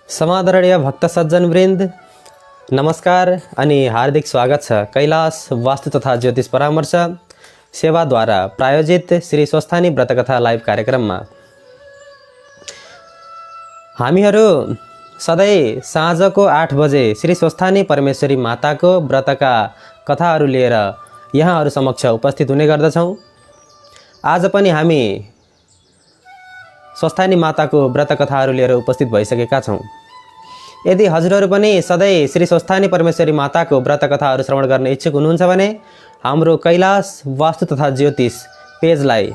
समादरणीय भक्त सज्जन वृन्द, नमस्कार अनि हार्दिक स्वागत छ कैलाश वास्तु तथा ज्योतिष परामर्श सेवाद्वारा प्रायोजित श्री स्वस्थानी व्रतकथा लाइभ कार्यक्रममा। हामीहरू सधैँ साँझको 8 बजे श्री स्वस्थानी परमेश्वरी माताको व्रतका कथाहरू लिएर यहाँहरू समक्ष उपस्थित हुने गर्दछौँ। आज पनि हामी स्वस्थानी माताको व्रत कथाहरू लिएर उपस्थित भइसकेका छौँ। यदि हजुरहरू पनि सधैँ श्री स्वस्थानी परमेश्वरी माताको व्रत कथाहरू श्रवण गर्न इच्छुक हुनुहुन्छ भने हाम्रो कैलाश वास्तु तथा ज्योतिष पेजलाई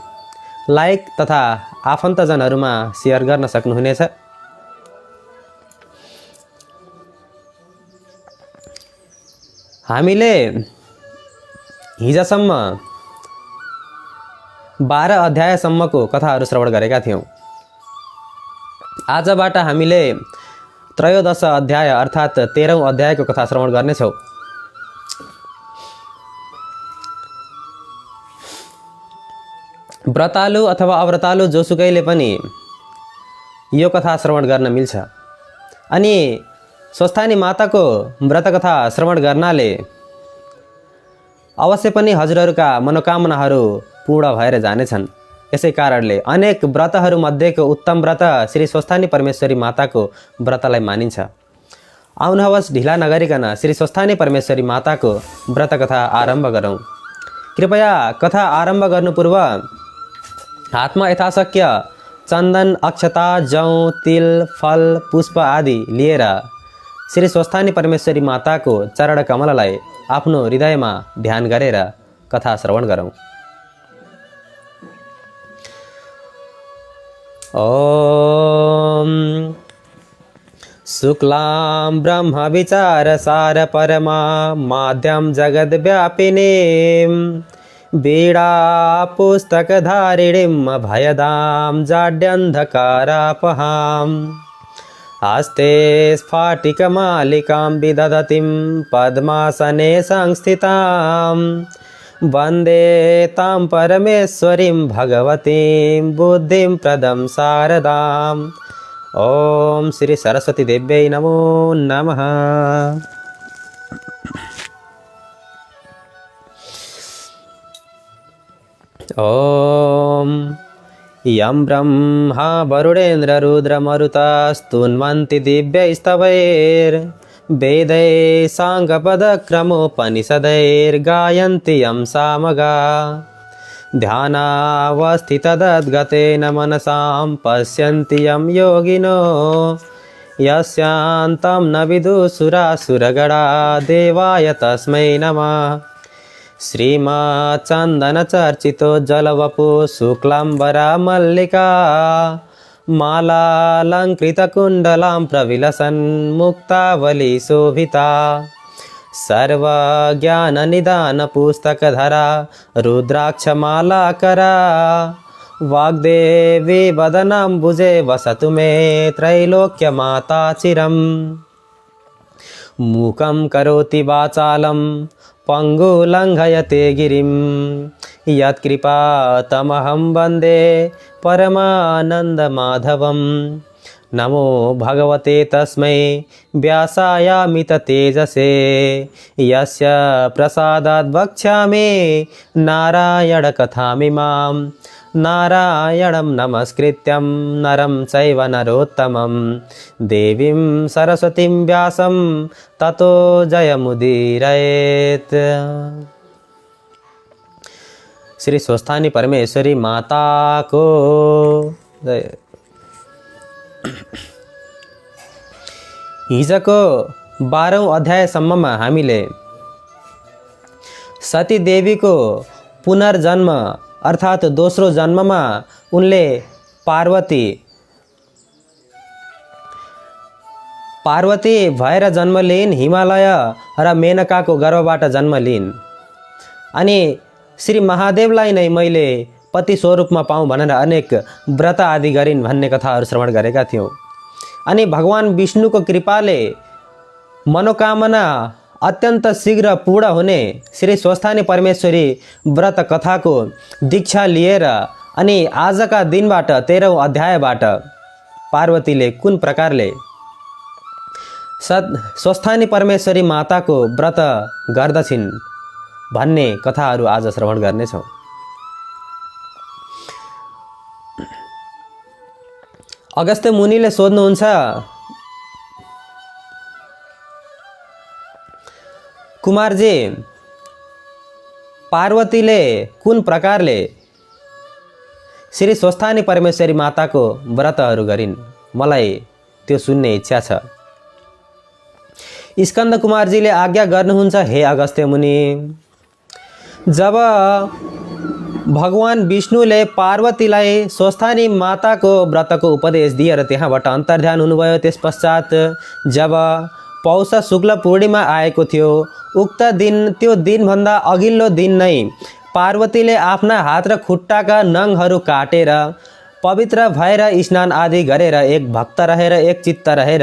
लाइक तथा आफन्तजनहरूमा सेयर गर्न सक्नुहुनेछ। हामीले हिजोसम्म 12 अध्यायसम्मको कथाहरू श्रवण गरेका थियौँ। आजबाट हामीले त्रयोदश अध्याय अर्थात् 13औं अध्यायको कथा श्रवण गर्नेछौँ। व्रतालु अथवा अव्रतालु जोसुकैले पनि यो कथा श्रवण गर्न मिल्छ। अनि स्वस्थानी माताको व्रत कथा श्रवण गर्नाले अवश्य पनि हजुरहरूका मनोकामनाहरू पूर्ण भएर जानेछन्। यसै कारणले अनेक व्रतहरू मध्येको उत्तम व्रत श्री स्वस्थानी परमेश्वरी माताको व्रतलाई मानिन्छ। आउनुहोस् ढिला नगरिकन श्री स्वस्थानी परमेश्वरी माताको व्रत कथा आरम्भ गरौँ। कृपया कथा आरम्भ गर्नु पूर्व हातमा यथाशक्य चन्दन, अक्षता, जौ, तिल, फल, पुष्प आदि लिएर श्री स्वस्थानी परमेश्वरी माताको चरण कमललाई आफ्नो हृदयमा ध्यान गरेर कथा श्रवण गरौँ। ओम शुक्लां ब्रह्म विचार सार परमा माध्यम जगद व्यापिनीं बीड़ा पुस्तक धारिणीं भयदां जाड्यन्धकारापहां हस्ते स्फाटिकमालिकां विदधतीं पद्मासने संस्थितां वन्दे तां परमेश्वरीं भगवतीं बुद्धिं प्रदं शारदाम्। ओम श्री सरस्वती देव्यै नमो नमः। ओम यं ब्रह्मा वरुणेन्द्र रुद्रमरुतस्तुन्वन्ति दिव्यैस्तवैर्वेदैः साङ्गपदक्रमोपनिषदैर्गायन्ति यं सामगा ध्यानावस्थितदद्गतेन मनसां पश्यन्ति यं योगिनो यस्यान्तं न विदुषुरासुरगणा देवाय तस्मै नमः। श्रीमच्चन्दनचर्चितो जलवपु शुक्लाम्बरा मल्लिका मालालङ्कृतकुण्डलां प्रविलसन् मुक्तावली शोभिता सर्वज्ञाननिदानपुस्तकधरा रुद्राक्षमालाकरा वाग्देवी वदनाम्बुजे वसतु मे त्रैलोक्यमाता चिरम्। मूकं करोति वाचालं पङ्गुलङ्घयते गिरिं यत्कृपातमहं वन्दे परमानन्दमाधवम्। नमो भगवते तस्मै व्यासायामिततेजसे यस्य प्रसादात् वक्ष्यामि नारायणकथामिमां। नारायणं नमस्कृत्यं नरं चैव नरोत्तमं देवीं सरस्वतीं व्यासं ततो जयमुदीरयेत्। श्री स्वस्थानी परमेश्वरी माता को जय। हिजोको 12औं अध्यायसम्ममा हामीले सती देवीको पुनर्जन्म अर्थात् दोस्रो जन्ममा उनले पार्वती भएर जन्म लिइन्, हिमालय र मेनकाको गर्भबाट जन्म लिइन्। अनि श्री महादेवलाई नै मैले पति स्वरूपमा पाऊँ भनेर अनेक व्रत आदि गरिन् भन्ने कथाहरू श्रवण गरेका थियौँ। अनि भगवान विष्णुको कृपाले मनोकामना अत्यन्त शीघ्र पूर्ण हुने श्री स्वस्थानी परमेश्वरी व्रत कथाको दीक्षा लिएर अनि आजका दिनबाट 13औं अध्यायबाट पार्वतीले कुन प्रकारले स्वस्थानी परमेश्वरी माताको व्रत गर्दछिन् भन्ने कथाहरू आज श्रवण गर्नेछौँ। अगस्त्य मुनिले सोध्नुहुन्छ, कुमारजी, पार्वतीले कुन प्रकारले श्री स्वस्थानी परमेश्वरी माताको व्रतहरू गरिन्? मलाई त्यो सुन्ने इच्छा छ। स्कन्द कुमारजीले आज्ञा गर्नुहुन्छ, हे अगस्त्य मुनि, जब भगवान विष्णुले पार्वतीलाई स्वस्थानी माताको व्रतको उपदेश दिएर त्यहाँबाट अन्तर्ध्यान हुनुभयो, त्यस पश्चात जब पौष शुक्ल पूर्णिमा आएको थियो, उक्त दिन, त्यो दिनभन्दा अघिल्लो दिन नै पार्वतीले आफ्ना हात र खुट्टाका नङहरू काटेर पवित्र भएर स्नान आदि गरेर एक भक्त रहेर एक चित्त रहेर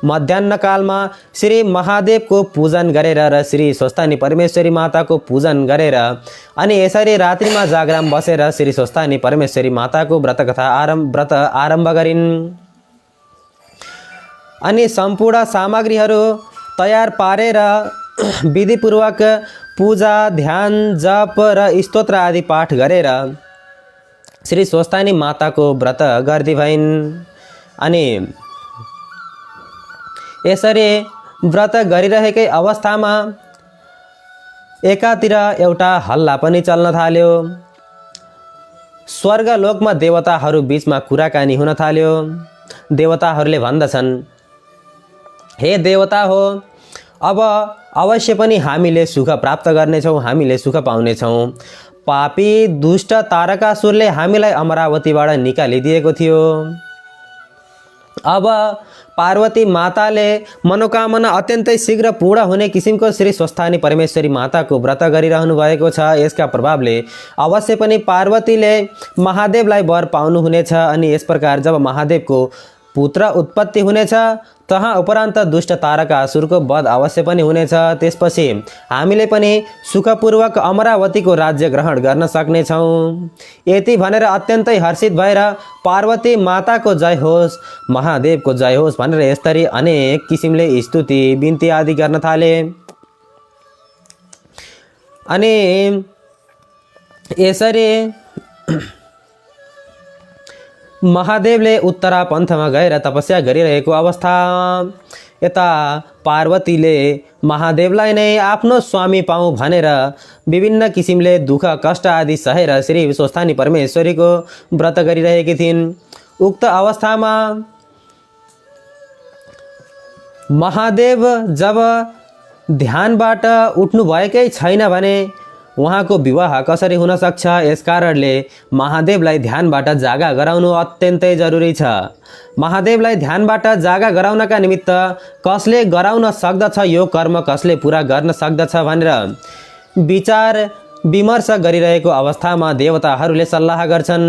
मध्याह्नकालमा श्री महादेवको पूजन गरेर र श्री स्वस्थानी परमेश्वरी माताको पूजन गरेर अनि यसरी रात्रिमा जागराम बसेर श्री स्वस्थानी परमेश्वरी माताको व्रत आरम्भ गरिन्। अनि सम्पूर्ण सामग्रीहरू तयार पारेर विधिपूर्वक पूजा, ध्यान, जप र स्तोत्र आदि पाठ गरेर श्री स्वस्थानी माताको व्रत गर्दै भइन्। अनि यसरी व्रत गरिरहेकै अवस्थामा एकातिर एउटा हल्ला पनि चल्न थाल्यो। स्वर्गलोकमा देवताहरू बीचमा कुराकानी हुन थाल्यो। देवताहरूले भन्दछन्, हे देवता हो, अब अवश्य पनि हामीले सुख प्राप्त गर्नेछौँ, हामीले सुख पाउनेछौँ। पापी दुष्ट तारकासुरले हामीलाई अमरावतीबाट निकालिदिएको थियो। अब पार्वती माताले मनोकामना अत्यन्तै शीघ्र पूर्ण हुने किसिमको श्री स्वस्थानी परमेश्वरी माताको व्रत गरिरहनु भएको छ। यसका प्रभावले अवश्य पनि पार्वतीले महादेवलाई वर पाउनुहुनेछ। अनि यस प्रकार जब महादेवको पुत्र उत्पत्ति हुनेछ, तहाँ उपरान्त दुष्ट तारकासुरको वध अवश्य पनि हुनेछ। त्यसपछि हामीले पनि सुखपूर्वक अमरावतीको राज्य ग्रहण गर्न सक्नेछौँ। यति भनेर अत्यन्तै हर्षित भएर पार्वती माताको जय होस्, महादेवको जय होस् भनेर यसरी अनेक किसिमले स्तुति बिन्ती आदि गर्न थाले। अनि यसरी महादेवले उत्तरा पन्थमा गएर तपस्या गरिरहेको अवस्था यता पार्वतीले महादेवलाई नै आफ्नो स्वामी पाऊँ भनेर विभिन्न किसिमले दुःख कष्ट आदि सहेर श्री स्वस्थानी परमेश्वरीको व्रत गरिरहेकी थिइन्। उक्त अवस्थामा महादेव जब ध्यानबाट उठ्नु भएकै छैन भने उहाँको विवाह कसरी हुन सक्छ? यसकारणले महादेवलाई ध्यानबाट जागा गराउनु अत्यन्तै जरुरी छ। महादेवलाई ध्यानबाट जागा गराउनका निमित्त कसले गराउन सक्दछ, यो कर्म कसले पुरा गर्न सक्दछ भनेर विचार विमर्श गरिरहेको अवस्थामा देवताहरूले सल्लाह गर्छन्।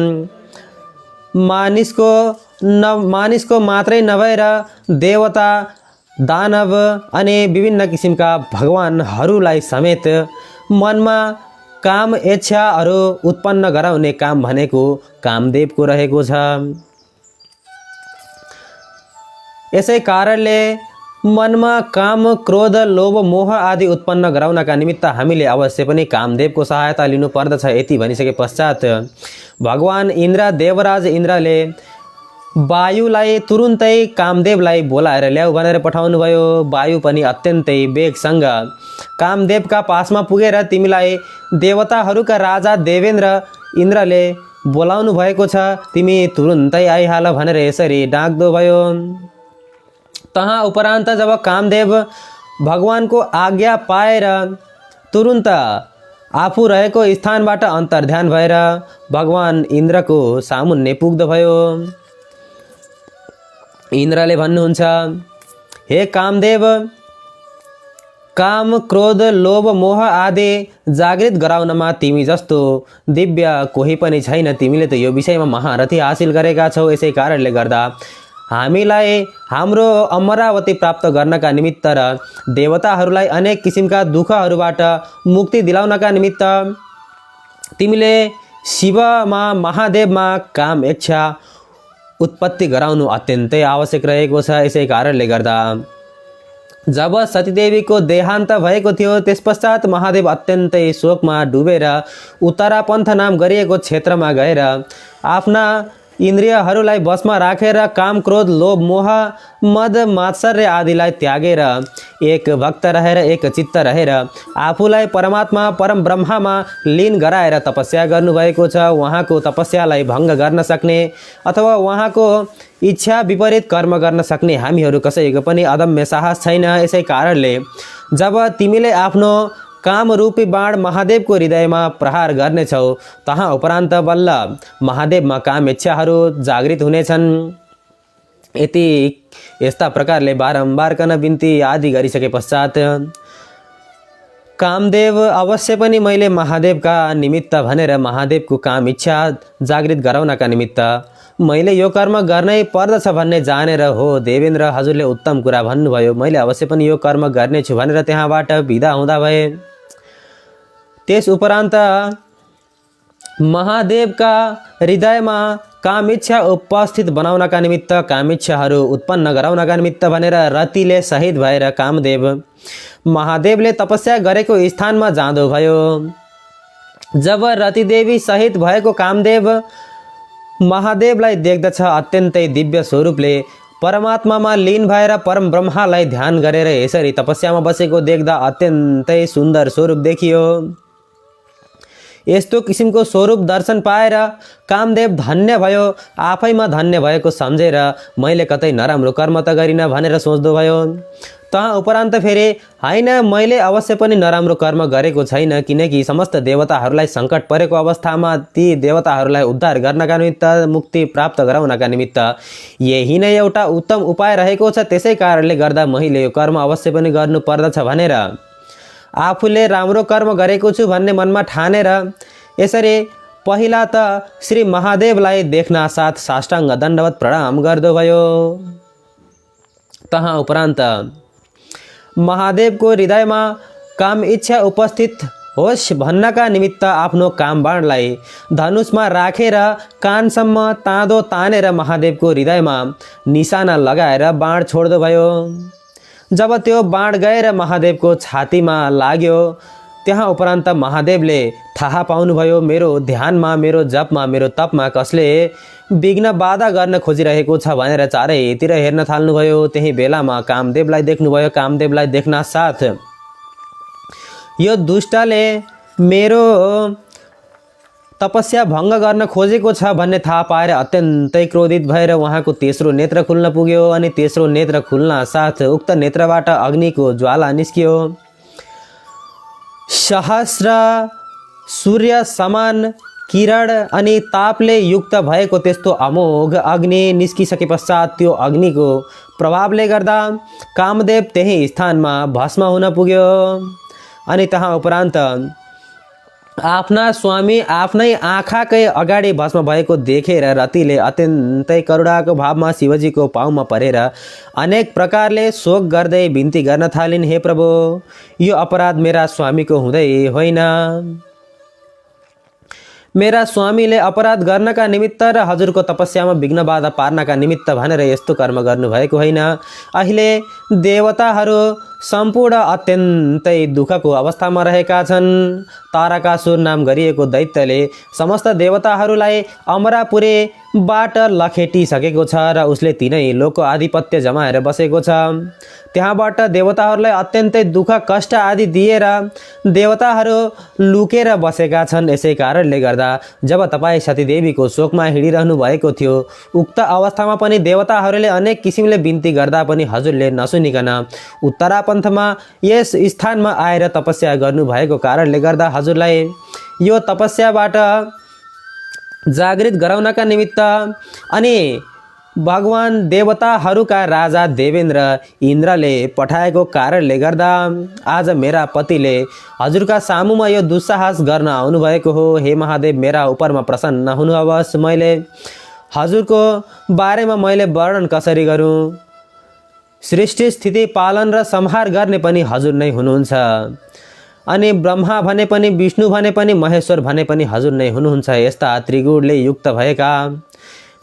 मानिसको मात्रै नभएर देवता, दानव अनि विभिन्न किसिमका भगवानहरूलाई समेत मनमा काम इच्छाहरू उत्पन्न गराउने काम भनेको कामदेवको रहेको छ। यसै कारणले मनमा काम, क्रोध, लोभ, मोह आदि उत्पन्न गराउनका निमित्त हामीले अवश्य पनि कामदेवको सहायता लिनु पर्दछ। यति भनिसके पश्चात भगवान इन्द्र, देवराज इन्द्रले वायुलाई तुरुन्तै कामदेवलाई बोलाएर ल्याऊ भनेर पठाउनु भयो। वायु पनि अत्यन्तै वेगसँग कामदेवका पासमा पुगेर तिमीलाई देवताहरूका राजा देवेन्द्र इन्द्रले बोलाउनु भएको छ, तिमी तुरुन्तै आइहाल भनेर यसरी डाक्दो भयो। तहाँ उपरान्त जब कामदेव भगवानको आज्ञा पाएर तुरुन्त आफू रहेको स्थानबाट अन्तर्ध्यान भएर भगवान इन्द्रको सामुन्ने पुग्दो भयो। इन्द्रले भन्नुहुन्छ, हे कामदेव, काम, क्रोध, लोभ, मोह आदि जागृत गराउनमा तिमी जस्तो दिव्य कोही पनि छैन। तिमीले त यो विषयमा महारथी हासिल गरेका छौ। यसै कारणले गर्दा हामीलाई हाम्रो अमरावती प्राप्त गर्नका निमित्त र देवताहरूलाई अनेक किसिमका दुःखहरूबाट मुक्ति दिलाउनका निमित्त तिमीले शिवमा, महादेवमा काम इच्छा उत्पत्ति गराउनु अत्यन्तै आवश्यक रहेको छ। यसै कारणले गर्दा जब सतीदेवीको देहान्त भएको थियो त्यसपश्चात महादेव अत्यन्तै शोकमा डुबेर उत्तरापन्थ नाम गरिएको क्षेत्रमा गएर आफ्ना इन्द्रियहरूलाई वशमा राखेर काम क्रोध लोभ मोह मद मात्सर्य आदिलाई त्यागेर एक भक्त रहेर एक चित्त रहेर आफूलाई परमात्मा परम ब्रह्ममा लीन गराएर तपस्या गर्नुभएको छ। उहाँको तपस्यालाई भङ्ग गर्न सक्ने अथवा उहाँको इच्छा विपरीत कर्म गर्न सक्ने हामीहरू कसैको पनि अदम्य साहस छैन। यसै कारणले जब तिमीले आफ्नो कामरूपी बाण महादेवको हृदयमा प्रहार गर्नेछौ तहाँ उपरान्त बल्ल महादेवमा काम इच्छाहरू जागृत हुनेछन्। यस्ता प्रकारले बारम्बार कन बिन्ती आदि गरिसके पश्चात कामदेव अवश्य पनि मैले महादेवका निमित्त भनेर महादेवको काम इच्छा जागृत गराउनका निमित्त मैले यो कर्म गर्नै पर्दछ भन्ने जानेर हो देवेन्द्र हजुरले उत्तम कुरा भन्नुभयो। मैले अवश्य पनि यो कर्म गर्नेछु भनेर त्यहाँबाट बिदा हुँदा भए। त्यस उपरान्त महादेवका हृदयमा कामिच्छा उपस्थित बनाउनका निमित्त कामिच्छाहरू उत्पन्न गराउनका निमित्त भनेर रतिले शहीद भएर कामदेव महादेवले तपस्या गरेको स्थानमा जाँदो भयो। जब रतिदेवी शहीद भएको कामदेव महादेवलाई देख्दछ अत्यन्तै दिव्य स्वरूपले परमात्मामा लीन भएर परम ब्रह्मलाई ध्यान गरेर यसरी तपस्यामा बसेको देख्दा अत्यन्तै सुन्दर स्वरूप देखियो। यस्तो किसिमको स्वरूप दर्शन पाएर कामदेव धन्य भयो। आफैमा धन्य भएको सम्झेर मैले कतै नराम्रो कर्म त गरिनँ भनेर सोच्दो भयो। तहाँ उपरान्त फेरि होइन मैले अवश्य पनि नराम्रो कर्म गरेको छैन, किनकि समस्त देवताहरूलाई सङ्कट परेको अवस्थामा ती देवताहरूलाई उद्धार गर्नका निमित्त मुक्ति प्राप्त गराउनका निमित्त यही नै एउटा उत्तम उपाय रहेको छ। त्यसै कारणले गर्दा मैले यो कर्म अवश्य पनि गर्नु पर्दछ भनेर आफूले राम्रो कर्म गरेको छु भन्ने मनमा ठानेर यसरी पहिला त श्री महादेवलाई देख्न साथ साष्टाङ्ग दण्डवत प्रणाम गर्दो भयो। तहाँ उपरान्त महादेवको हृदयमा काम इच्छा उपस्थित होस् भन्नका निमित्त आफ्नो काम बाणलाई धनुषमा राखेर कानसम्म ताँदो तानेर महादेवको हृदयमा निशाना लगाएर बाण छोड्दो भयो। जब त्यो बाण गएर महादेवको छातीमा लाग्यो त्यहाँ उपरान्त महादेवले थाहा पाउनुभयो मेरो ध्यानमा मेरो जपमा मेरो तपमा कसले विघ्न बाधा गर्न खोजिरहेको छ भनेर चारैतिर हेर्न थाल्नुभयो। त्यही बेलामा कामदेवलाई देख्नुभयो। कामदेवलाई देख्न साथ यो दुष्टले मेरो तपस्या भङ्ग गर्न खोजेको छ भन्ने थाहा पाएर अत्यन्तै क्रोधित भएर उहाँको तेस्रो नेत्र खुल्न पुग्यो अनि तेस्रो नेत्र खुल्न साथ उक्त नेत्रबाट अग्निको ज्वाला निस्कियो। सहस्र सूर्य समान किरण अनि तापले युक्त भएको त्यस्तो अमोघ अग्नि निस्किसके पश्चात त्यो अग्निको प्रभावले गर्दा कामदेव त्यही स्थानमा भस्म हुन पुग्यो। अनि तहाँ उपरान्त आफ्ना स्वामी आफ्नै आँखाकै अगाडि भस्म भएको देखेर रतिले अत्यन्तै करुणाको भावमा शिवजीको पाउमा परेर अनेक प्रकारले शोक गर्दै बिन्ती गर्न थालिन्, हे प्रभु यो अपराध मेरा स्वामीको हुँदै होइन। मेरा स्वामीले अपराध गर्नका निमित्त र हजुरको तपस्यामा विघ्न बाधा पार्नका निमित्त भनेर यस्तो कर्म गर्नुभएको होइन। अहिले देवताहरू सम्पूर्ण अत्यन्तै दुःखको अवस्थामा रहेका छन्। तारकासुर नाम गरिएको दैत्यले समस्त देवताहरूलाई अमरापुरीबाट लखेटिसकेको छ र उसले तिनै लोकको आधिपत्य जमाएर बसेको छ। त्यहाँबाट देवताहरूलाई अत्यन्तै दुःख कष्ट आदि दिएर देवताहरू लुकेर बसेका छन्। यसै कारणले गर्दा जब तपाईँ सतीदेवीको शोकमा हिँडिरहनु भएको थियो उक्त अवस्थामा पनि देवताहरूले अनेक किसिमले बिन्ती गर्दा पनि हजुरले नसुनिकन उत्तरापन्थमा यस स्थानमा आएर तपस्या गर्नुभएको कारणले गर्दा हजुरलाई यो तपस्याबाट जागृत गराउनका निमित्त अनि भगवान देवताहरूका राजा देवेन्द्र इन्द्रले पठाएको कारणले गर्दा आज मेरा पतिले हजुरका सामुमा यो दुस्साहस गर्न आउनुभएको हो। हे महादेव मेरा उपरमा प्रसन्न हुनुहोस्। मैले हजुरको बारेमा मैले वर्णन कसरी गरूँ? सृष्टि स्थिति पालन र संहार गर्ने पनि हजुर नै हुनुहुन्छ अनि ब्रह्मा भने पनि विष्णु भने पनि महेश्वर भने पनि हजुर नै हुनुहुन्छ। यस्ता त्रिगुणले युक्त भएका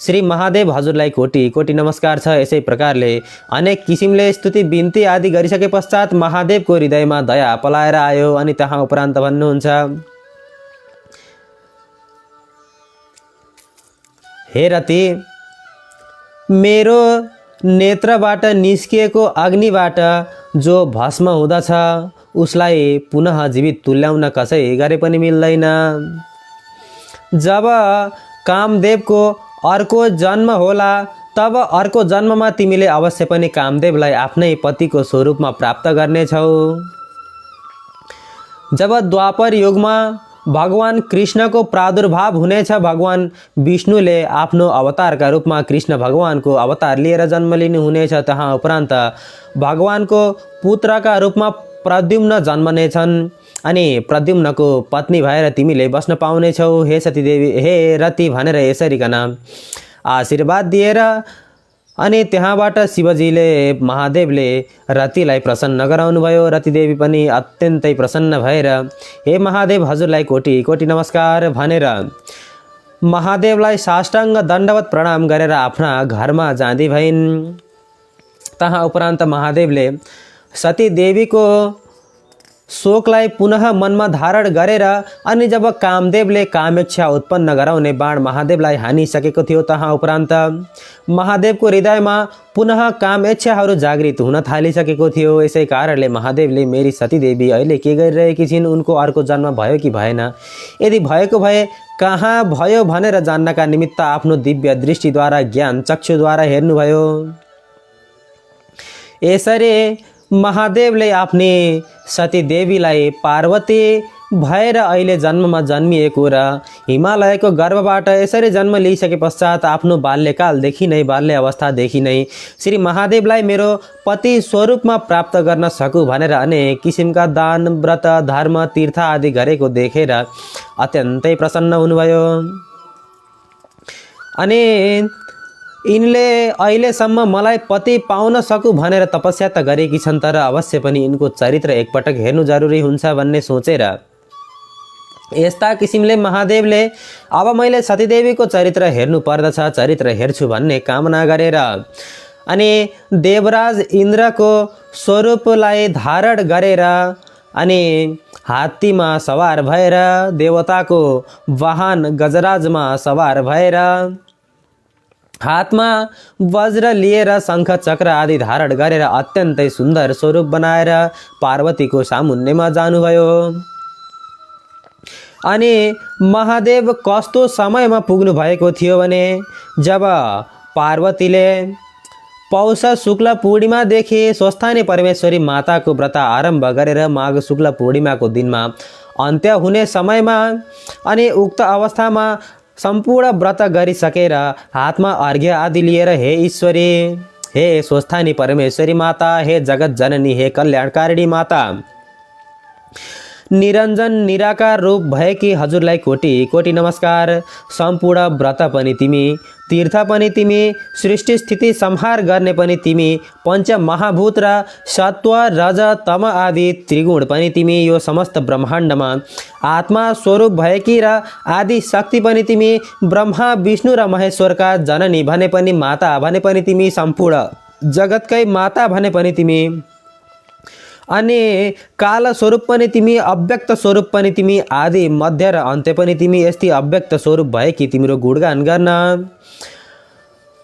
श्री महादेव हजुरलाई कोटी कोटी नमस्कार छ। यसै प्रकारले अनेक किसिमले स्तुति बिन्ती आदि गरिसके पश्चात महादेवको हृदयमा दया पलाएर आयो अनि त्यहाँ उपरान्त भन्नुहुन्छ, हे रति, मेरो नेत्रबाट निस्किएको अग्निबाट जो भस्म हुँदछ उसलाई पुनः जीवित तुल्याउन कसै गरे पनि मिल्दैन। जब कामदेवको अर्को जन्म होला तब अर्को जन्ममा तिमीले अवश्य पनि कामदेवलाई आफ्नै पतिको स्वरूपमा प्राप्त गर्नेछौ। जब द्वापर युगमा भगवान कृष्णको प्रादुर्भाव हुनेछ, भगवान विष्णुले आफ्नो अवतारका रूपमा कृष्ण भगवानको अवतार लिएर जन्म लिनु हुनेछ। त्यहाँ उपरान्त भगवानको पुत्रका रूपमा प्रद्युम्न जन्मनेछन् अनि प्रद्युम्नको पत्नी भएर तिमीले बस्न पाउनेछौ हे सतीदेवी, हे रति भनेर यसरीकन आशीर्वाद दिएर अनि त्यहाँबाट शिवजीले महादेवले रतिलाई प्रसन्न गराउनुभयो। रतिदेवी पनि अत्यन्तै प्रसन्न भएर हे महादेव हजुरलाई कोटी कोटी नमस्कार भनेर महादेवलाई साष्टाङ्ग दण्डवत प्रणाम गरेर आफ्ना घरमा जाँदी भइन्। तहाँ उपरान्त महादेवले सतीदेवीको शोकलाई पुनः मनमा धारण गरेर अनि जब कामदेवले कामेच्छा उत्पन्न गराउने बाण महादेवलाई हानिसकेको थियो, तहाँ उपरान्त महादेवको हृदयमा पुनः कामेच्छाहरू जागृत हुन थालिसकेको थियो। यसै कारणले महादेवले मेरी सतीदेवी अहिले के गरिरहेकी छिन्, उनको अर्को जन्म भयो कि भएन, यदि भएको भए कहाँ भयो भनेर जान्नका निमित्त आफ्नो दिव्य दृष्टिद्वारा ज्ञान चक्षुद्वारा हेर्नुभयो। यसरी महादेवले आफ्नी सतीदेवीलाई पार्वती भएर अहिले जन्ममा जन्मिएको र हिमालयको गर्भबाट यसरी जन्म लिइसके पश्चात आफ्नो बाल्यकालदेखि नै बाल्य अवस्थादेखि नै श्री महादेवलाई मेरो पति स्वरूपमा प्राप्त गर्न सकु भनेर अनेक किसिमका दान व्रत धर्म तीर्थ आदि गरेको देखेर अत्यन्तै प्रसन्न हुनुभयो। अनि यिनले अहिलेसम्म मलाई पति पाउन सकु भनेर तपस्या त गरेकी छन्, तर अवश्य पनि यिनको चरित्र एकपटक हेर्नु जरुरी हुन्छ भन्ने सोचेर यस्ता किसिमले महादेवले अब मैले सतीदेवीको चरित्र हेर्नु पर्दछ, चरित्र हेर्छु भन्ने कामना गरेर अनि देवराज इन्द्रको स्वरूपलाई धारण गरेर अनि हात्तीमा सवार भएर देवताको वाहन गजराजमा सवार भएर हातमा वज्र लिएर शङ्ख चक्र आदि धारण गरेर अत्यन्तै सुन्दर स्वरूप बनाएर पार्वतीको सामुन्नेमा जानुभयो। अनि महादेव कस्तो समयमा पुग्नु भएको थियो भने जब पार्वतीले पौष शुक्ल पूर्णिमादेखि स्वस्थानी परमेश्वरी माताको व्रत आरम्भ गरेर माघ शुक्ल पूर्णिमाको दिनमा अन्त्य हुने समयमा अनि उक्त अवस्थामा सम्पूर्ण व्रत गरिसकेर हातमा अर्घ्य आदि लिएर हे ईश्वरी, हे स्वस्थानी परमेश्वरी माता, हे जगत जननी, हे कल्याणकारिणी माता, निरञ्जन निराकार रूप भएकी हजुरलाई कोटी कोटी नमस्कार। सम्पूर्ण व्रत पनि तिमी, तीर्थ पनि तिमी, सृष्टि स्थिति संहार गर्ने पनि तिमी, पञ्च महाभूत र सत्व रज तम आदि त्रिगुण पनि तिमी, यो समस्त ब्रह्माण्डमा आत्मा स्वरूप भएकी र आदि शक्ति पनि तिमी, ब्रह्मा विष्णु र महेश्वरका जननी भने पनि माता भने पनि तिमी, सम्पूर्ण जगतकै माता भने पनि तिमी, अनि काल स्वरूप पनि तिमी, अव्यक्त स्वरूप पनि तिमी, आदि मध्य र अन्त्य पनि तिमी। यस्तै अव्यक्त स्वरूप भएकी तिम्रो गुणगान गर्न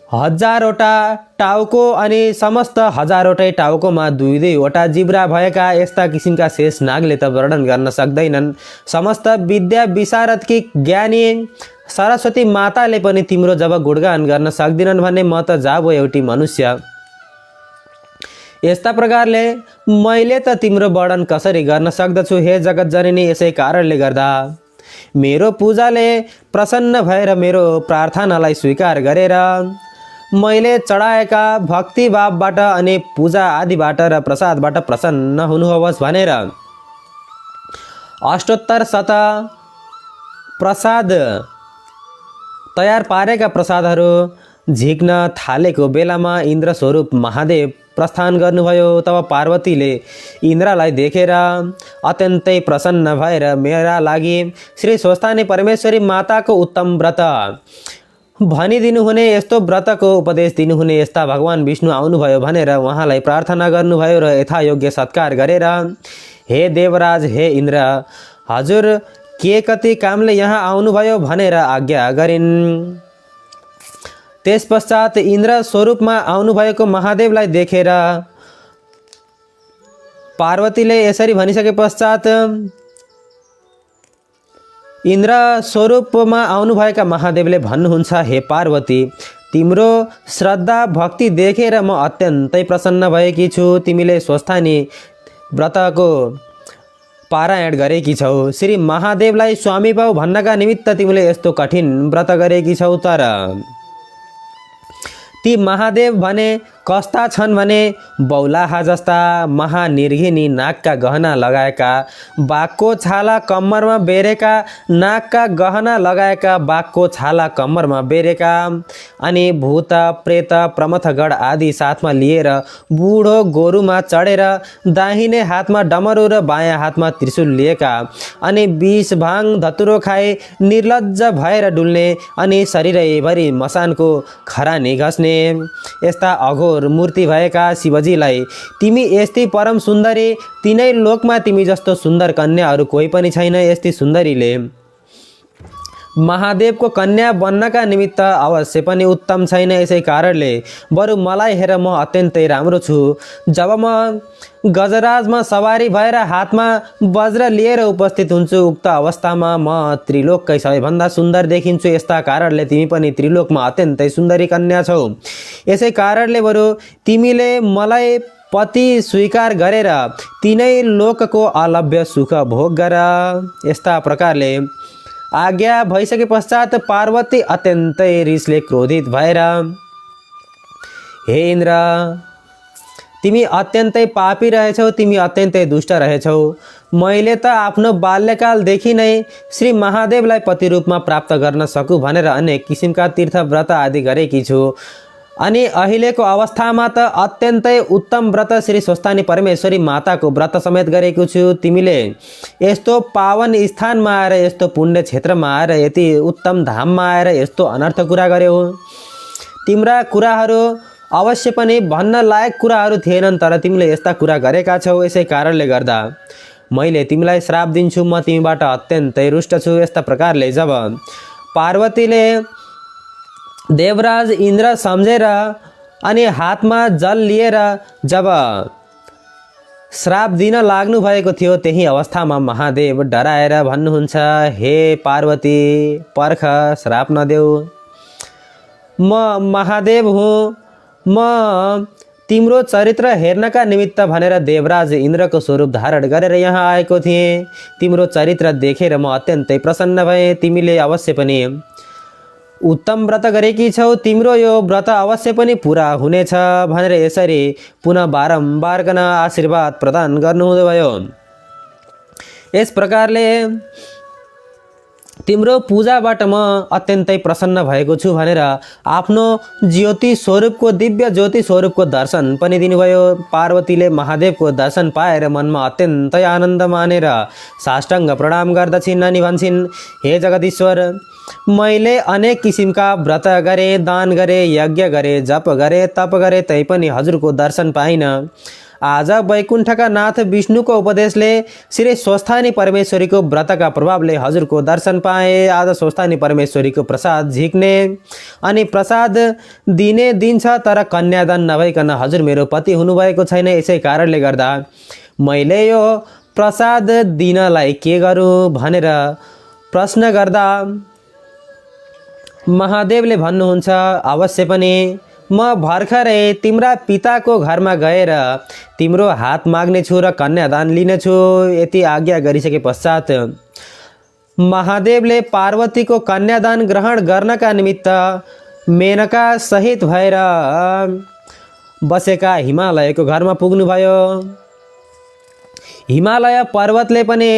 हजारवटा टाउको अनि समस्त हजारवटै टाउकोमा दुई दुईवटा जिब्रा भएका यस्ता किसिमका शेष नागले त वर्णन गर्न सक्दैनन्। समस्त विद्या विशारदकी ज्ञानी सरस्वती माताले पनि तिम्रो जब गुणगान गर्न सक्दिनन् भने म त जाबो एउटी मनुष्य। यस्ता प्रकारले मैले त तिम्रो वर्णन कसरी गर्न सक्दछु हे जगत जननी। यसै कारणले गर्दा मेरो पूजाले प्रसन्न भएर मेरो प्रार्थनालाई स्वीकार गरेर मैले चढाएका भक्ति भावबाट अनि पूजा आदिबाट र प्रसादबाट प्रसन्न हुनुहोस् भनेर अष्टोत्तर शत प्रसाद तयार पारेका प्रसादहरू झिक्न थालेको बेलामा इन्द्र स्वरूप महादेव प्रस्थान गर्नुभयो। तब पार्वतीले इन्द्रलाई देखेर अत्यन्तै प्रसन्न भएर मेरा लागि श्री स्वस्थानी परमेश्वरी माताको उत्तम व्रत भनिदिनुहुने यस्तो व्रतको उपदेश दिनुहुने यस्ता भगवान विष्णु आउनुभयो भनेर उहाँलाई प्रार्थना गर्नुभयो र यथायोग्य सत्कार गरेर हे देवराज हे इन्द्र हजुर के कति कामले यहाँ आउनुभयो भनेर आज्ञा गरिन्। त्यसपश्चात इन्द्र स्वरूपमा आउनुभएको महादेवलाई देखेर पार्वतीले यसरी भनिसके पश्चात इन्द्र स्वरूपमा आउनुभएका महादेवले भन्नुहुन्छ हे पार्वती तिम्रो श्रद्धा भक्ति देखेर म अत्यन्तै प्रसन्न भएकी छु। तिमीले स्वस्थानी व्रतको पारायण गरेकी छौ। श्री महादेवलाई स्वामी भाउ भन्नका निमित्त तिमीले यस्तो कठिन व्रत गरेकी छौ। तर ती महादेव भने कस्ता छन् भने बौलाहा जस्ता महानिर्घिनी नाकका गहना लगाएका, बाघको छाला कम्मरमा बेरेका, नाकका गहना लगाएका, बाघको छाला कम्मरमा बेरेका, अनि भूत प्रेत प्रमथगढ आदि साथमा लिएर बुढो गोरुमा चढेर दाहिने हातमा डमरू र बायाँ हातमा त्रिशूल लिएका, अनि विष भाङ धतुरो खाए निर्लज्ज भएर डुल्ने, अनि शरीरैभरि मसानको खरानी घस्ने यस्ता अघोर मूर्ति भएका शिवजीलाई तिमी यस्तै परम सुन्दरी, तिनै लोकमा तिमी जस्तो सुन्दर कन्या अरू कोही पनि छैन। यस्तै सुन्दरीले महादेवको कन्या बन्नका निमित्त अवश्य पनि उत्तम छैन। यसै कारणले बरु मलाई हेर म अत्यन्तै राम्रो छु। जब म गजराजमा सवारी भएर हातमा वज्र लिएर उपस्थित हुन्छु उक्त अवस्थामा म त्रिलोककै सबैभन्दा सुन्दर देखिन्छु। यस्ता कारणले तिमी पनि त्रिलोकमा अत्यन्तै सुन्दरी कन्या छौ। यसै कारणले बरु तिमीले मलाई पति स्वीकार गरेर तिनै लोकको अलभ्य सुख भोग गर। यस्ता प्रकारले आज्ञा भइसके पश्चात पार्वती अत्यन्तै रिसले क्रोधित भएर हे इन्द्र तिमी अत्यन्तै पापी रहेछौ, तिमी अत्यन्तै दुष्ट रहेछौ। मैले त आफ्नो बाल्यकालदेखि नै श्री महादेवलाई पति रूपमा प्राप्त गर्न सकु भनेर अनेक किसिमका तीर्थ व्रत आदि गरेकी छु, अनि अहिलेको अवस्थामा त अत्यन्तै उत्तम व्रत श्री स्वस्थानी परमेश्वरी माताको व्रत समेत गरेको छु। तिमीले यस्तो पावन स्थानमा आएर, यस्तो पुण्य क्षेत्रमा आएर, यति उत्तम धाममा आएर यस्तो अनर्थ कुरा गर्यौ। तिम्रा कुराहरू अवश्य पनि भन्न लायक कुराहरू थिएनन्, तर तिमीले यस्ता कुरा गरेका छौ। यसै कारणले गर्दा मैले तिमीलाई श्राप दिन्छु, म तिमीबाट अत्यन्तै रुष्ट छु। यस्ता प्रकारले जब पार्वतीले देवराज इन्द्र सम्झेर अनि हातमा जल लिएर जब श्राप दिन लाग्नु भएको थियो, त्यही अवस्थामा महादेव डराएर भन्नुहुन्छ हे पार्वती पर्ख, श्राप नदेऊ। म महादेव हुँ, म तिम्रो चरित्र हेर्नका निमित्त भनेर देवराज इन्द्रको स्वरूप धारण गरेर यहाँ आएको थिएँ। तिम्रो चरित्र देखेर म अत्यन्तै प्रसन्न भएँ। तिमीले अवश्य पनि उत्तम व्रत गरेकी छौ, तिम्रो यो व्रत अवश्य पनि पुरा हुनेछ भनेर यसरी पुनः बारम्बार गर्न आशीर्वाद प्रदान गर्नुभयो। यस प्रकारले तिम्रो पूजाबाट म अत्यन्तै प्रसन्न भएको छु भनेर आफ्नो ज्योति स्वरूपको दिव्य ज्योति स्वरूपको दर्शन पनि दिनुभयो। पार्वतीले महादेवको दर्शन पाएर मनमा अत्यन्तै आनन्द मानेर साष्टाङ्ग प्रणाम गर्दछिन् अनि भन्छन् हे जगदीश्वर मैले अनेक किसिमका व्रत गरे, दान गरे, यज्ञ गरे, जप गरे, तप गरे, तैपनि हजुरको दर्शन पाइन। आज वैकुण्ठका नाथ विष्णुको उपदेशले श्री स्वस्थानी परमेश्वरीको व्रतका प्रभावले हजुरको दर्शन पाए। आज स्वस्थानी परमेश्वरीको प्रसाद झिक्ने अनि प्रसाद दिने दिन्छ, तर कन्यादान नभइकन हजुर मेरो पति हुनुभएको छैन। यसै कारणले गर्दा मैले यो प्रसाद दिनलाई के गरौँ भनेर प्रश्न गर्दा महादेवले भन्नुहुन्छ अवश्य पनि म भर्खरै तिम्रा पिताको घरमा गएर तिम्रो हात माग्नेछु र कन्यादान लिनेछु। यति आज्ञा गरिसके पश्चात महादेवले पार्वतीको कन्यादान ग्रहण गर्नका निमित्त मेनका सहित भएर बसेका हिमालयको घरमा पुग्नुभयो। हिमालय पर्वतले पनि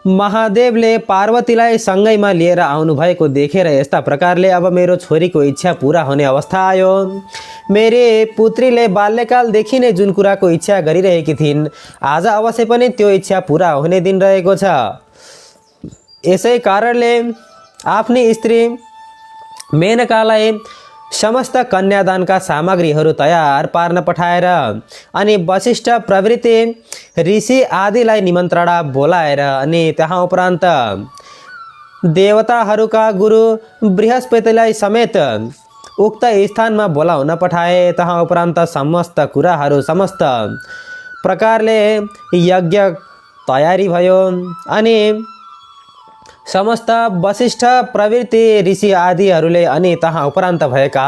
महादेवले पार्वतीलाई सँगैमा लिएर आउनुभएको देखेर यस्ता प्रकारले अब मेरो छोरीको इच्छा पूरा हुने अवस्था आयो। मेरी पुत्रीले बाल्यकालदेखि नै जुन कुराको इच्छा गरिरहेकी थिइन्, आज अवश्य पनि त्यो इच्छा पूरा हुने दिन रहेको छ। यसै कारणले आफ्नी स्त्री मेनकालाई समस्त कन्यादानका सामग्रीहरू तयार पार्न पठाएर अनि वशिष्ठ प्रवृत्ति ऋषि आदिलाई निमन्त्रणा बोलाएर अनि त्यहाँ उपरान्त देवताहरूका गुरु बृहस्पतिलाई समेत उक्त स्थानमा बोलाउन पठाए। तहाँ उपरान्त समस्त कुराहरू समस्त प्रकारले यज्ञ तयारी भयो अनि समस्त वशिष्ठ प्रवृत्ति ऋषि आदिहरूले अनि तहाँ उपरान्त भएका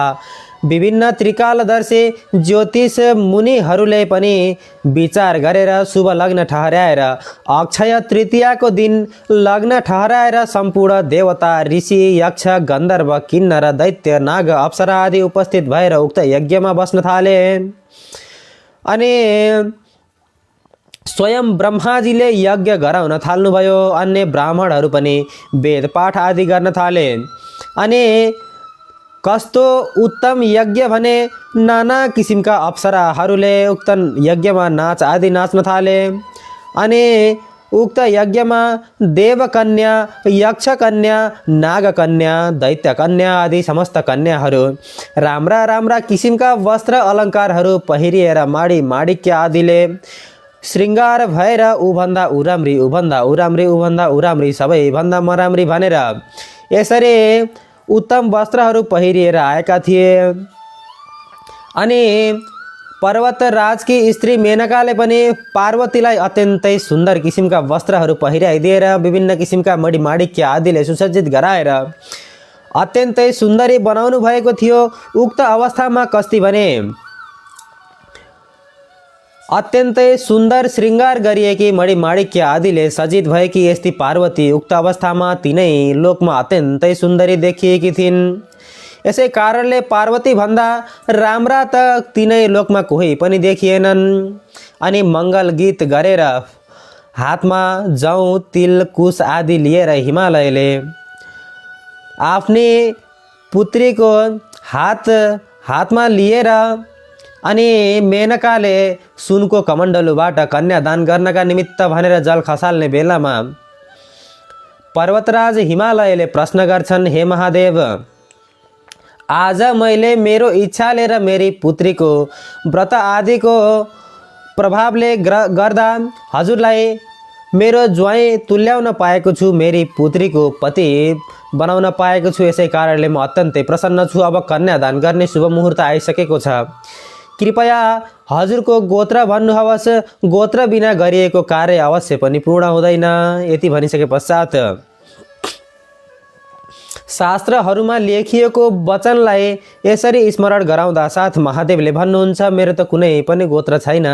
विभिन्न त्रिकालदर्शी ज्योतिष मुनिहरूले पनि विचार गरेर शुभ लग्न ठहराएर अक्षय तृतीयाको दिन लग्न ठहराएर सम्पूर्ण देवता ऋषि यक्ष गन्धर्व किन्नर दैत्य नाग अप्सरा आदि उपस्थित भएर उक्त यज्ञमा बस्न थाले। अनि स्वयं ब्रह्माजीले यज्ञ गराउन थाल्नुभयो। अन्य ब्राह्मणहरू पनि वेद पाठ आदि गर्न थाले। अनि कस्तो उत्तम यज्ञ भने नाना किसिमका अप्सराहरूले उक्त यज्ञमा नाच आदि नाच्न थाले। अनि उक्त यज्ञमा देवकन्या यक्षकन्या नागकन्या दैत्यकन्या आदि समस्त कन्याहरू राम्रा राम्रा किसिमका वस्त्र अलङ्कारहरू पहिरिएर माडी माणिक्य आदिले श्रृङ्गार भएर उभन्दा उराम्री उभन्दा उराम्री उभन्दा उराम्री सबैभन्दा मराम्री भनेर यसरी उत्तम वस्त्रहरू पहिरिएर आएका थिए। अनि पर्वतराजकी स्त्री मेनकाले पनि पार्वतीलाई अत्यन्तै सुन्दर किसिमका वस्त्रहरू पहिराइदिएर विभिन्न किसिमका मणिमाणिक्य आदिले सुसज्जित गराएर अत्यन्तै सुन्दरी बनाउनु भएको थियो। उक्त अवस्थामा कस्ती भने अत्यन्तै सुन्दर श्रृङ्गार गरिएकी मणिमाणिक्य आदिले सज्जित भएकी यस्ती पार्वती उक्त अवस्थामा तिनै लोकमा अत्यन्तै सुन्दरी देखिएकी थिइन्। यसै कारणले पार्वती भन्दा राम्रा त तिनै लोकमा कोही पनि देखिएनन्। अनि मङ्गल गीत गरेर हातमा जौ तिल कुश आदि लिएर हिमालयले आफ्नी पुत्रीको हातमा लिएर अनि मेनकाले सुनको कमण्डलुबाट कन्यादान गर्नका निमित्त भनेर जल खसाल्ने बेलामा पर्वतराज हिमालयले प्रश्न गर्छन्, हे महादेव, आज मैले मेरो इच्छाले र मेरी पुत्रीको व्रत आदिको प्रभावले गर्दा हजुरलाई मेरो ज्वाइँ तुल्याउन पाएको छु, मेरी पुत्रीको पति बनाउन पाएको छु। यसै कारणले म अत्यन्तै प्रसन्न छु। अब कन्यादान गर्ने शुभ मुहुर्त आइसकेको छ। कृपया हजुरको गोत्र भन्नुहोस्। गोत्र बिना गरिएको कार्य अवश्य पनि पूर्ण हुँदैन। यति भनिसके पश्चात शास्त्रहरूमा लेखिएको वचनलाई यसरी स्मरण गराउँदा साथ महादेवले भन्नुहुन्छ, मेरो त कुनै पनि गोत्र छैन,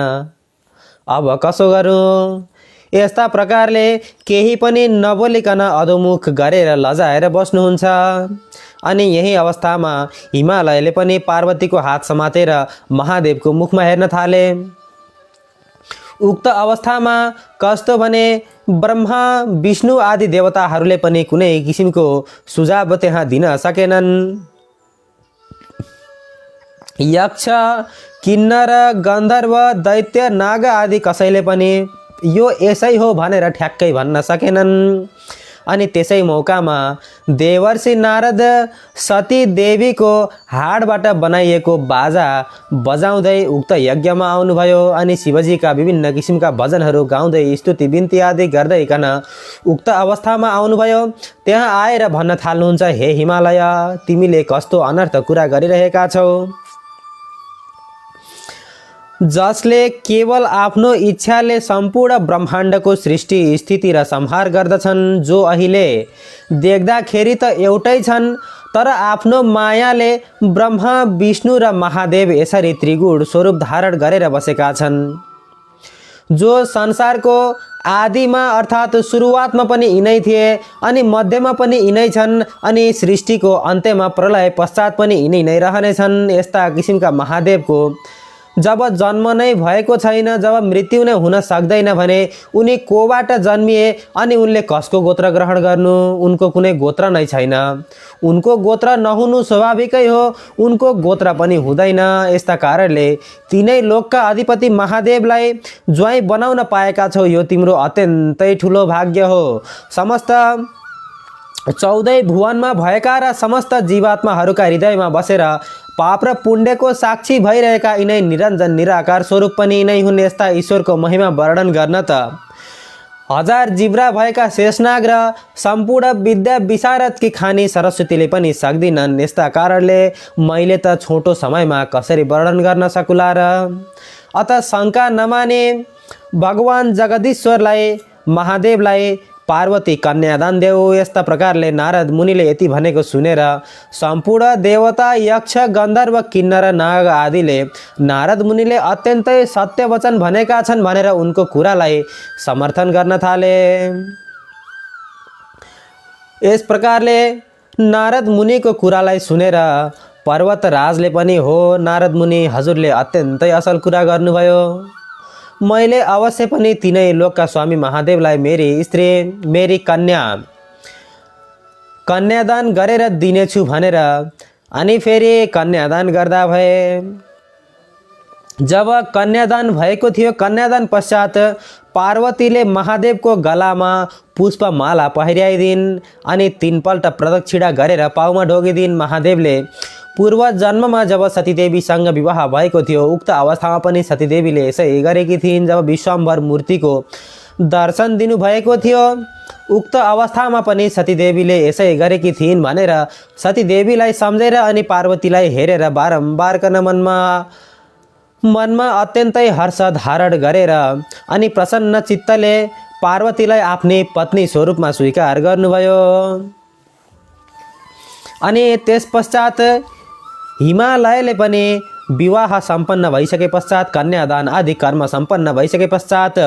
अब कसो गरौँ। यस्ता प्रकारले केही पनि नबोलिकन अधोमुख गरेर लजाएर बस्नुहुन्छ। अनि यही अवस्थामा हिमालयले पनि पार्वतीको हात समातेर महादेवको मुखमा हेर्न थाले। उक्त अवस्थामा कस्तो भने ब्रह्मा विष्णु आदि देवताहरूले पनि कुनै किसिमको सुझाव त्यहाँ दिन सकेनन्। यक्ष किन्नर गन्धर्व दैत्य नाग आदि कसैले पनि यो यसै हो भनेर ठ्याक्कै भन्न सकेनन्। अनि त्यसै मौकामा देवर्षि नारद सती देवीको हाडबाट बनाइएको बाजा बजाउँदै उक्त यज्ञमा आउनुभयो। अनि शिवजीका विभिन्न किसिमका भजनहरू गाउँदै स्तुति बिन्ती आदि गर्दैकन उक्त अवस्थामा आउनुभयो। त्यहाँ आएर भन्न थाल्नुहुन्छ, हे हिमालय, तिमीले कस्तो अनर्थ कुरा गरिरहेका छौ। जसले केवल आफ्नो इच्छाले सम्पूर्ण ब्रह्माण्डको सृष्टि स्थिति र संहार गर्दछन्, जो अहिले देख्दाखेरि त एउटै छन् तर आफ्नो मायाले ब्रह्मा विष्णु र महादेव यसरी त्रिगुण स्वरूप धारण गरेर बसेका छन्। जो संसारको आदिमा अर्थात् सुरुवातमा पनि यिनै थिए अनि मध्यमा पनि यिनै छन् अनि सृष्टिको अन्त्यमा प्रलय पश्चात पनि यिनै नै रहनेछन्। यस्ता किसिमका महादेवको जब जन्म नै भएको छैन, जब मृत्यु नै हुन सक्दैन भने उनी कोबाट जन्मिए अनि उनले कसको गोत्र ग्रहण गर्नु? उनको कुनै गोत्र नै छैन। उनको गोत्र नहुनु स्वाभाविकै हो, उनको गोत्र पनि हुँदैन। यस्ता कारणले तिनै लोकका अधिपति महादेवलाई ज्वाइँ बनाउन पाएका छौ। यो तिम्रो अत्यन्तै ठुलो भाग्य हो। समस्त 14 भुवनमा भएका र समस्त जीवात्माहरूका हृदयमा बसेर पाप र पुण्यको साक्षी भइरहेका यिनै निरञ्जन निराकार स्वरूप पनि यिनै हुन्। यस्ता ईश्वरको महिमा वर्णन गर्न त हजार जिब्रा भएका शेषनाग र सम्पूर्ण विद्या विशारदकी खानी सरस्वतीले पनि सक्दिनन्। यस्ता कारणले मैले त छोटो समयमा कसरी वर्णन गर्न सकुला र। अत शङ्का नमाने भगवान जगदीश्वरलाई महादेवलाई पार्वती कन्यादान देऊ। यस्ता प्रकारले नारद मुनिले यति भनेको सुनेर सम्पूर्ण देवता यक्ष गन्धर्व किन्नर नाग आदिले नारद मुनिले अत्यन्तै सत्य वचन भनेका छन् भनेर उनको कुरालाई समर्थन गर्न थाले। यस प्रकारले नारद मुनिको कुरालाई सुनेर पर्वतराजले पनि हो नारद मुनि, हजुरले अत्यन्तै असल कुरा गर्नुभयो। मैले अवश्य पनि तिनै लोकका स्वामी महादेवलाई मेरी स्त्री मेरी कन्यादान गरेर दिनेछु भनेर अनि फेरि कन्यादान गर्दा भए। जब कन्यादान भएको थियो, कन्यादान पश्चात पार्वतीले महादेवको गलामा पुष्पमाला पहिर्याइदिन् अनि 3 पल्ट प्रदक्षिणा गरेर पाउमा ढोगिदिन्। महादेवले पूर्व जन्ममा जब सतीदेवीसँग विवाह भएको थियो, उक्त अवस्थामा पनि सतीदेवीले यसै गरेकी थिइन्। जब विश्वम्भर मूर्तिको दर्शन दिनुभएको थियो, उक्त अवस्थामा पनि सतीदेवीले यसै गरेकी थिइन् भनेर सतीदेवीलाई सम्झेर अनि पार्वतीलाई हेरेर बारम्बारकन मनमा अत्यन्तै हर्ष धारण गरेर अनि प्रसन्न चित्तले पार्वतीलाई आफ्नै पत्नी स्वरूपमा स्वीकार गर्नुभयो। अनि त्यस पश्चात हिमालयले पनि विवाह सम्पन्न भइसके पश्चात, कन्यादान आदि कर्म सम्पन्न भइसके पश्चात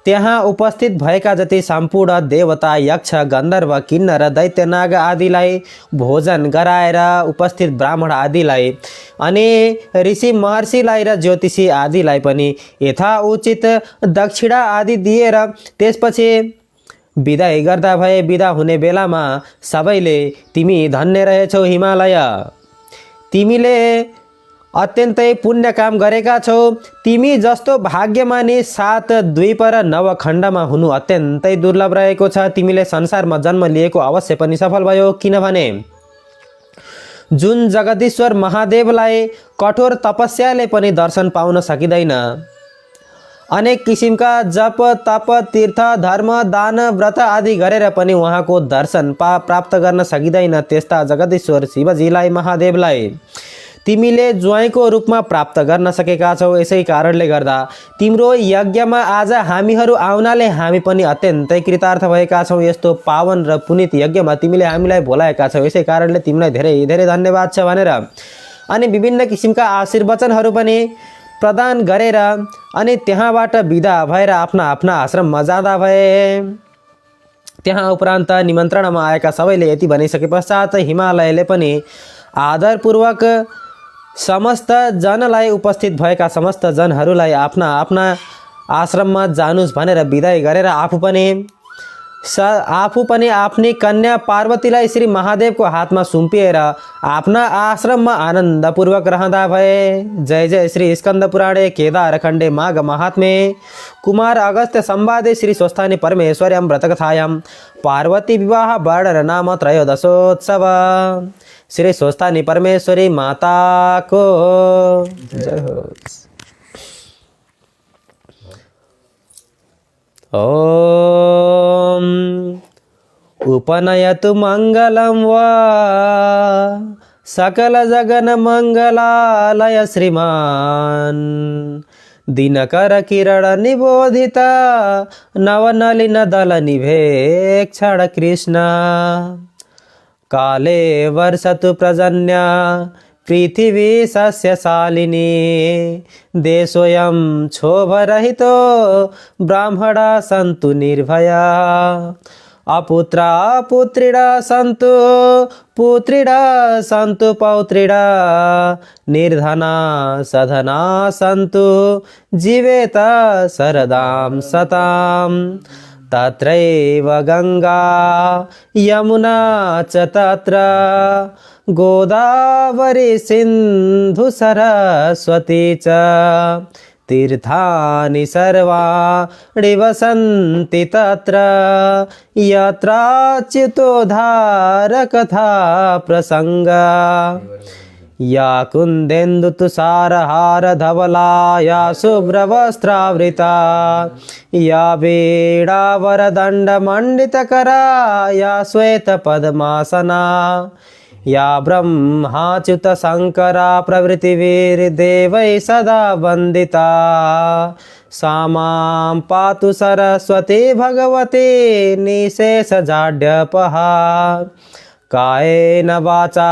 त्यहाँ उपस्थित भएका जति सम्पूर्ण देवता यक्ष गन्धर्व किन्नर दैत्यनाग आदिलाई भोजन गराएर उपस्थित ब्राह्मण आदिलाई अनि ऋषि महर्षिलाई र ज्योतिषी आदिलाई पनि यथाउचित दक्षिणा आदि दिएर त्यसपछि बिदाई गर्दा भए। बिदा हुने बेलामा सबैले तिमी धन्य रहेछौ हिमालय, तिमीले अत्यन्तै पुण्य काम गरेका छौ, तिमी जस्तो भाग्यमानी 7 द्वीप र 9 खण्डमा हुनु अत्यन्तै दुर्लभ रहेको छ। तिमीले संसारमा जन्म लिएको अवश्य पनि सफल भयो, किनभने जुन जगदीश्वर महादेवलाई कठोर तपस्याले पनि दर्शन पाउन सकिँदैन, अनेक किसिमका जप तप तीर्थ धर्म दान व्रत आदि गरेर पनि उहाँको दर्शन प्राप्त गर्न सकिँदैन, त्यस्ता जगदीश्वर शिवजीलाई महादेवलाई तिमीले ज्वाइँको रूपमा प्राप्त गर्न सकेका छौ। यसै कारणले गर्दा तिम्रो यज्ञमा आज हामीहरू आउनाले हामी पनि अत्यन्तै कृतार्थ भएका छौँ। यस्तो पावन र पुनित यज्ञमा तिमीले हामीलाई बोलाएका छौ, यसै कारणले तिमीलाई धेरै धेरै धन्यवाद छ भनेर अनि विभिन्न किसिमका आशीर्वचनहरू पनि प्रदान गरेर अनि त्यहाँबाट बिदा भएर आफ्ना आफ्ना आश्रममा जाँदा भए। त्यहाँ उपरान्त निमन्त्रणामा आएका सबैले यति भनिसके पश्चात हिमालयले पनि आदरपूर्वक समस्त जनलाई उपस्थित भएका समस्त जनहरूलाई आफ्ना आफ्ना आश्रममा जानुस् भनेर बिदाई गरेर आफू पनि आफ्नी कन्या पार्वतीलाई श्री महादेवको हातमा सुम्पिएर आफ्ना आश्रममा आनन्दपूर्वक रहँदा भए। जय जय श्री स्कंद पुराणे केदार खण्डे माघ महात्मे कुमार अगस्त्य संवादे श्री स्वस्थानी परमेश्वर्यां व्रतकथायां पार्वती विवाह वर्णन नाम त्रयोदशोत्सव। श्री स्वस्थानी परमेश्वरी माता को जय हो। ओम उपनयतु मंगलम वा सकल जगन मंगलालय श्रीमान दिनकर किरण निबोधिता नवनलिन दल निभेक्षण कृष्ण काले वर्षतु प्रजन्या पृथिवी सस्यशालिनी देशोऽयं क्षोभरहितो ब्राह्मणा सन्तु निर्भया अपुत्रा पुत्रिणा सन्तु पुत्रिणा सन्तु पौत्रिणा निर्धना सधना सन्तु जीवेत शरदां सतां तत्रैव गंगा यमुना च तत्र गोदावरी सिंधु सरस्वती च तीर्थानि सर्वाणि वसन्ति तत्र यत्राच्युतोद्धारकथा प्रसङ्गा या कुन्देन्दुतुषारहारधवला या शुभ्रवस्त्रावृता या वीणावरदण्डमण्डितकरा या श्वेतपद्मासना या ब्रह्माच्युतशङ्करा प्रभृतिभिर्देवैः सदा वन्दिता सा मां पातु सरस्वती भगवती निशेषजाड्यपहा कायेन वाचा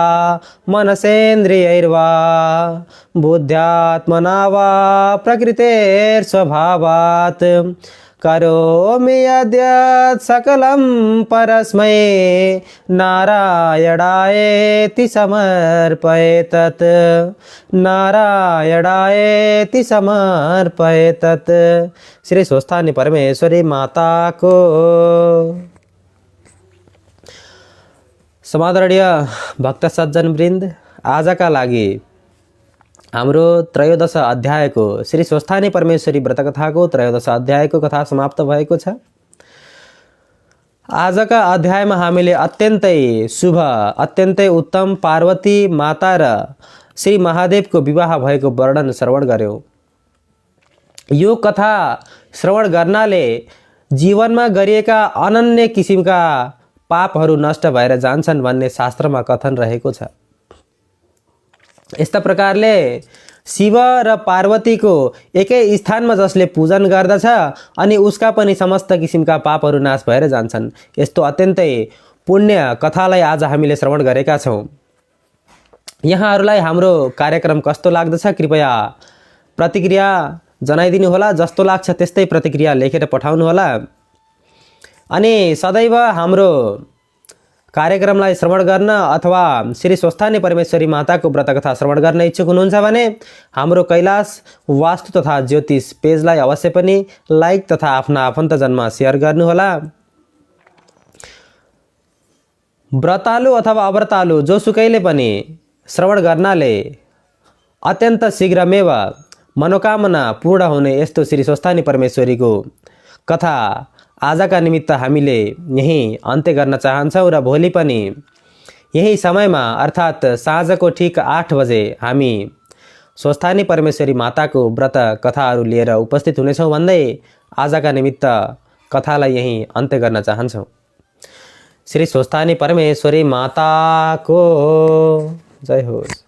मनसेन्द्रियैर्वा बुद्ध्यात्मना वा प्रकृतेर्स्वभावात् करोमि यद्यत् सकलं परस्मै नारायणायेति समर्पयेतत् नारायणायेति समर्पयेतत्। श्री स्वस्थानी परमेश्वरी माता को। समादरणीय भक्त सज्जन वृन्द, आजका लागि हाम्रो 13 अध्यायको श्री स्वस्थानी परमेश्वरी व्रतकथाको 13 अध्यायको कथा समाप्त भएको छ। आजका अध्यायमा हामीले अत्यन्तै शुभ, अत्यन्तै उत्तम पार्वती माता र श्री महादेवको विवाह भएको वर्णन श्रवण गर्यौं। यो कथा श्रवण गर्नाले जीवनमा गरिएका अनन्य किसिमका पापहरू नष्ट भएर जान्छन् भन्ने शास्त्रमा कथन रहेको छ। यस्ता प्रकारले शिव र पार्वतीको एकै स्थानमा जसले पूजन गर्दछ अनि उसका पनि समस्त किसिमका पापहरू नाश भएर जान्छन्। यस्तो अत्यन्तै पुण्य कथालाई आज हामीले श्रवण गरेका छौँ। यहाँहरूलाई हाम्रो कार्यक्रम कस्तो लाग्दछ कृपया प्रतिक्रिया जनाइदिनु होला। जस्तो लाग्छ त्यस्तै प्रतिक्रिया लेखेर पठाउनु होला। अनि सदैव हाम्रो कार्यक्रमलाई श्रवण गर्न अथवा श्री स्वस्थानी परमेश्वरी माताको व्रतकथा श्रवण गर्न इच्छुक हुनुहुन्छ भने हाम्रो कैलाश वास्तु तथा ज्योतिष पेजलाई अवश्य पनि लाइक तथा आफ्ना आफन्तजनमा सेयर गर्नुहोला। व्रतालु अथवा अव्रतालु जोसुकैले पनि श्रवण गर्नाले अत्यन्त शीघ्रमेव मनोकामना पूर्ण हुने यस्तो श्री स्वस्थानी परमेश्वरीको कथा आजका निमित्त हामीले यही अन्त्य गर्न चाहन्छौँ र भोलि पनि यही समयमा अर्थात् साँझको ठीक 8 बजे हामी स्वस्थानी परमेश्वरी माताको व्रत कथाहरू लिएर उपस्थित हुनेछौँ भन्दै आजका निमित्त कथालाई यही अन्त्य गर्न चाहन्छौँ। श्री स्वस्थानी परमेश्वरी माताको जय होस्।